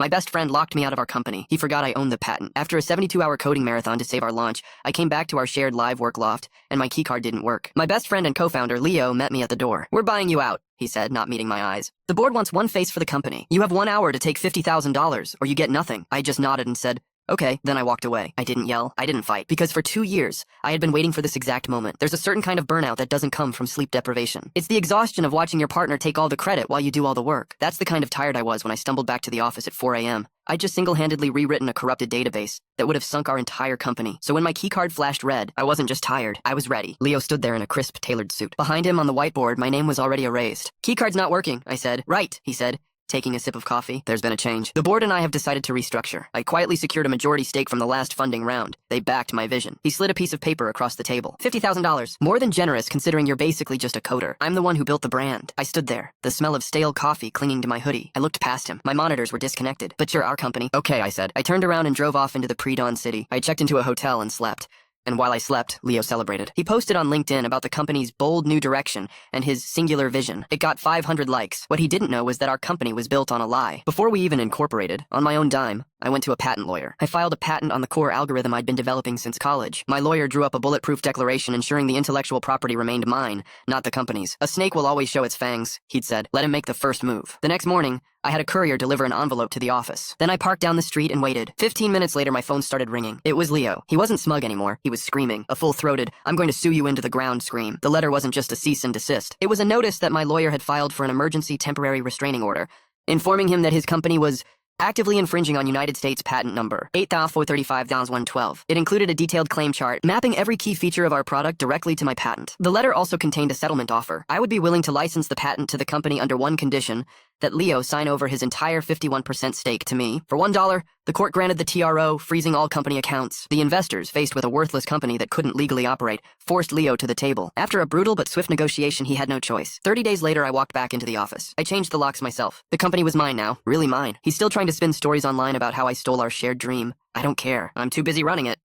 My best friend locked me out of our company. He forgot I owned the patent. After a 72-hour coding marathon to save our launch, I came back to our shared live work loft, and my keycard didn't work. My best friend and co-founder, Leo, met me at the door. "We're buying you out," he said, not meeting my eyes. "The board wants one face for the company. You have 1 hour to take $50,000, or you get nothing." I just nodded and said, "Okay." Then I walked away. I didn't yell. I didn't fight. Because for 2 years, I had been waiting for this exact moment. There's a certain kind of burnout that doesn't come from sleep deprivation. It's the exhaustion of watching your partner take all the credit while you do all the work. That's the kind of tired I was when I stumbled back to the office at 4 a.m. I'd just single-handedly rewritten a corrupted database that would have sunk our entire company. So when my keycard flashed red, I wasn't just tired. I was ready. Leo stood there in a crisp, tailored suit. Behind him on the whiteboard, my name was already erased. "Keycard's not working," I said. "Right," he said, taking a sip of coffee. "There's been a change. The board and I have decided to restructure. I quietly secured a majority stake from the last funding round. They backed my vision." He slid a piece of paper across the table. $50,000. More than generous considering you're basically just a coder. I'm the one who built the brand. I stood there, the smell of stale coffee clinging to my hoodie. I looked past him. My monitors were disconnected. "But you're our company." "Okay," I said. I turned around and drove off into the pre-dawn city. I checked into a hotel and slept. And while I slept, Leo celebrated. He posted on LinkedIn about the company's bold new direction and his singular vision. It got 500 likes. What he didn't know was that our company was built on a lie. Before we even incorporated, on my own dime, I went to a patent lawyer. I filed a patent on the core algorithm I'd been developing since college. My lawyer drew up a bulletproof declaration ensuring the intellectual property remained mine, not the company's. "A snake will always show its fangs," he'd said. "Let him make the first move." The next morning, I had a courier deliver an envelope to the office. Then I parked down the street and waited. 15 minutes later, my phone started ringing. It was Leo. He wasn't smug anymore. He was screaming, a full-throated, "I'm going to sue you into the ground" scream. The letter wasn't just a cease and desist. It was a notice that my lawyer had filed for an emergency temporary restraining order, informing him that his company was actively infringing on United States patent number 8,435,112. It included a detailed claim chart, mapping every key feature of our product directly to my patent. The letter also contained a settlement offer. I would be willing to license the patent to the company under one condition, that Leo sign over his entire 51% stake to me. For $1, the court granted the TRO, freezing all company accounts. The investors, faced with a worthless company that couldn't legally operate, forced Leo to the table. After a brutal but swift negotiation, he had no choice. 30 days later, I walked back into the office. I changed the locks myself. The company was mine now, really mine. He's still trying to spin stories online about how I stole our shared dream. I don't care. I'm too busy running it.